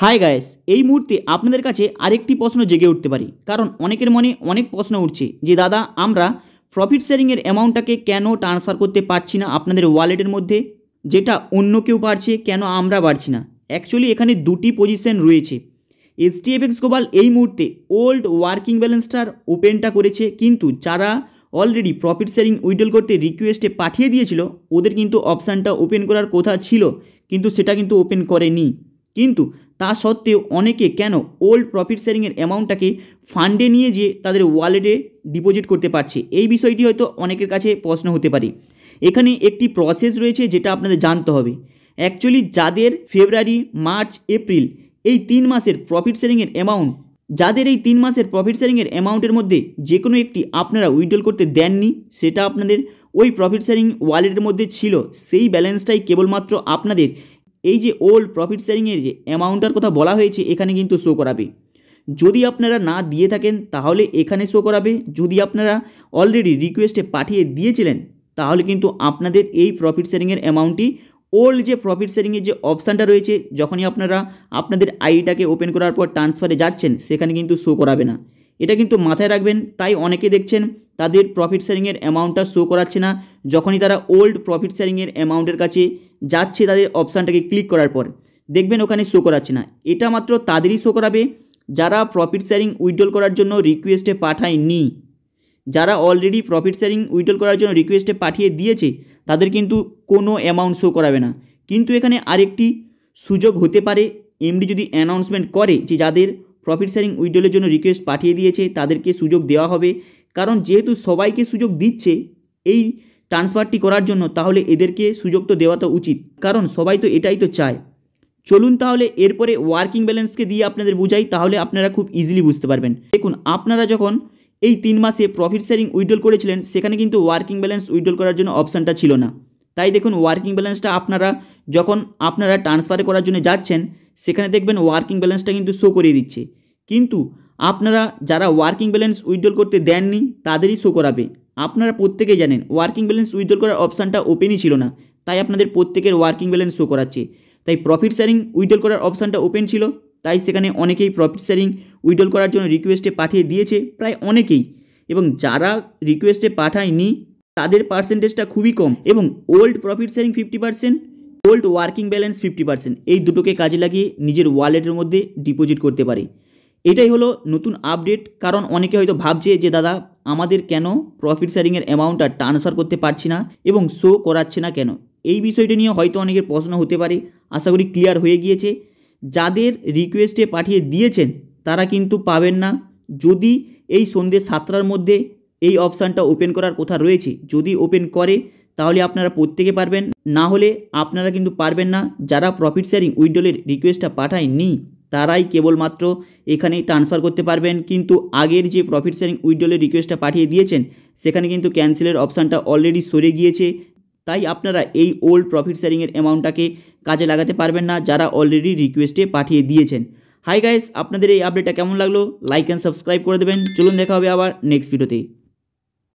Hi guys, এই মুহূর্তে আপনাদের কাছে আরেকটি প্রশ্ন জেগে উঠতে পারে, কারণ অনেকের মনে অনেক প্রশ্ন উঠছে যে দাদা আমরা প্রফিট শেয়ারিংয়ের অ্যামাউন্টটাকে কেন ট্রান্সফার করতে পারছি না আপনাদের ওয়ালেটের মধ্যে, যেটা অন্য কেউ পারছে, কেন আমরা পারছি না। অ্যাকচুয়ালি এখানে দুটি পজিশন রয়েছে। এইচডিএফএক্স গ্লোবাল এই মুহূর্তে ওল্ড ওয়ার্কিং ব্যালেন্সটার ওপেনটা করেছে, কিন্তু যারা অলরেডি প্রফিট শেয়ারিং উইথড্রল করতে রিকোয়েস্টে পাঠিয়ে দিয়েছিল ওদের কিন্তু অপশানটা ওপেন করার কথা ছিল, কিন্তু সেটা কিন্তু ওপেন করেনি। কিন্তু তা সত্ত্বেও অনেকে কেন ওল্ড প্রফিট শেয়ারিংয়ের অ্যামাউন্টটাকে ফান্ডে নিয়ে যেয়ে তাদের ওয়ালেটে ডিপোজিট করতে পারছে, এই বিষয়টি হয়তো অনেকের কাছে প্রশ্ন হতে পারে। এখানে একটি প্রসেস রয়েছে যেটা আপনাদের জানতে হবে। অ্যাকচুয়ালি যাদের ফেব্রুয়ারি, মার্চ, এপ্রিল এই 3 মাসের প্রফিট শেয়ারিংয়ের অ্যামাউন্ট, যাদের এই 3 মাসের প্রফিট শেয়ারিংয়ের অ্যামাউন্টের মধ্যে যে কোনো একটি আপনারা উইথড্রল করতে দেননি, সেটা আপনাদের ওই প্রফিট শেয়ারিং ওয়ালেটের মধ্যে ছিল, সেই ব্যালেন্সটাই কেবলমাত্র আপনাদের এই যে ওল্ড প্রফিট শেয়ারিংয়ের যে অ্যামাউন্টটার কথা বলা হয়েছে এখানে কিন্তু শো করাবে। যদি আপনারা না দিয়ে থাকেন তাহলে এখানে শো করাবে, যদি আপনারা অলরেডি রিকোয়েস্টে পাঠিয়ে দিয়েছিলেন তাহলে কিন্তু আপনাদের এই প্রফিট শেয়ারিংয়ের অ্যামাউন্টটি ওল্ড যে প্রফিট শেয়ারিংয়ের যে অপশানটা রয়েছে, যখনই আপনারা আপনাদের আইডিটাকে ওপেন করার পর ট্রান্সফারে যাচ্ছেন সেখানে কিন্তু শো করাবে না। এটা কিন্তু মাথায় রাখবেন। তাই অনেকে দেখছেন তাদের প্রফিট শেয়ারিংয়ের অ্যামাউন্টটা শো করাচ্ছে না, যখনই তারা ওল্ড প্রফিট শেয়ারিংয়ের অ্যামাউন্টের কাছে যাচ্ছে তাদের অপশানটাকে ক্লিক করার পর দেখবেন ওখানে শো করাচ্ছে না। এটা মাত্র তাদেরই শো করাবে যারা প্রফিট শেয়ারিং উইথড্রল করার জন্য রিকোয়েস্টে পাঠায়নি। যারা অলরেডি প্রফিট শেয়ারিং উইথড্রল করার জন্য রিকোয়েস্টে পাঠিয়ে দিয়েছে তাদের কিন্তু কোনো অ্যামাউন্ট শো করাবে না। কিন্তু এখানে আরেকটি সুযোগ হতে পারে, এমডি যদি অ্যানাউন্সমেন্ট করে যে যাদের প্রফিট শেয়ারিং উইথড্রলের জন্য রিকোয়েস্ট পাঠিয়ে দিয়েছে তাদেরকে সুযোগ দেওয়া হবে, কারণ যেহেতু সবাইকে সুযোগ দিচ্ছে এই ট্রান্সফারটি করার জন্য, তাহলে এদেরকে সুযোগ তো দেওয়া তো উচিত, কারণ সবাই তো এটাই তো চায়। চলুন তাহলে এরপরে ওয়ার্কিং ব্যালেন্সকে দিয়ে আপনাদের বুঝাই, তাহলে আপনারা খুব ইজিলি বুঝতে পারবেন। দেখুন, আপনারা যখন এই 3 মাসে প্রফিট শেয়ারিং উইথড্রল করেছিলেন সেখানে কিন্তু ওয়ার্কিং ব্যালেন্স উইথড্রল করার জন্য অপশানটা ছিল না। তাই দেখুন, ওয়ার্কিং ব্যালেন্সটা আপনারা যখন আপনারা ট্রান্সফার করার জন্য যাচ্ছেন সেখানে দেখবেন ওয়ার্কিং ব্যালেন্সটা কিন্তু শো করিয়ে দিচ্ছে, কিন্তু আপনারা যারা ওয়ার্কিং ব্যালেন্স উইথড্রল করতে দেননি তাদেরই শো করাবে। আপনারা প্রত্যেকেই জানেন ওয়ার্কিং ব্যালেন্স উইথড্রল করার অপশানটা ওপেনই ছিল না, তাই আপনাদের প্রত্যেকের ওয়ার্কিং ব্যালেন্স শো করাচ্ছে। তাই প্রফিট শেয়ারিং উইথড্রল করার অপশানটা ওপেন ছিল, তাই সেখানে অনেকেই প্রফিট শেয়ারিং উইথড্রল করার জন্য রিকোয়েস্টে পাঠিয়ে দিয়েছে, প্রায় অনেকেই। এবং যারা রিকোয়েস্টে পাঠায়নি তাদের পার্সেন্টেজটা খুবই কম। এবং old profit sharing 50%, old working balance 50%, এই দুটোকে কাজে লাগিয়ে নিজের ওয়ালেটের মধ্যে ডিপোজিট করতে পারে। এটাই হলো নতুন আপডেট। কারণ অনেকে হয়তো ভাবছে যে দাদা আমাদের কেন প্রফিট শেয়ারিংয়ের অ্যামাউন্টটা ট্রান্সফার করতে পারছি না এবং শো করাচ্ছে না কেন, এই বিষয়টা নিয়ে হয়তো অনেকের প্রশ্ন হতে পারে। আশা করি ক্লিয়ার হয়ে গিয়েছে। যাদের রিকোয়েস্টে পাঠিয়ে দিয়েছেন তারা কিন্তু পাবেন না। যদি এই সন্ধ্যে 7টার মধ্যে এই অপশানটা ওপেন করার কথা রয়েছে, যদি ওপেন করে তাহলে আপনারা প্রত্যেকে পারবেন, না হলে আপনারা কিন্তু পারবেন না। যারা প্রফিট শেয়ারিং উইথড্রলের রিকোয়েস্টটা পাঠায়নি তারাই কেবলমাত্র এখানে ট্রান্সফার করতে পারবেন। কিন্তু আগের যে প্রফিট শেয়ারিং উইথড্রলের রিকোয়েস্টটা পাঠিয়ে দিয়েছেন সেখানে কিন্তু ক্যান্সেলের অপশানটা অলরেডি সরে গিয়েছে। তাই আপনারা এই ওল্ড প্রফিট শেয়ারিংয়ের অ্যামাউন্টটাকে কাজে লাগাতে পারবেন না যারা অলরেডি রিকোয়েস্টে পাঠিয়ে দিয়েছেন। হাই গাইস, আপনাদের এই আপডেটটা কেমন লাগলো লাইক অ্যান্ড সাবস্ক্রাইব করে দেবেন। চলুন দেখা হবে আবার নেক্সট ভিডিওতে।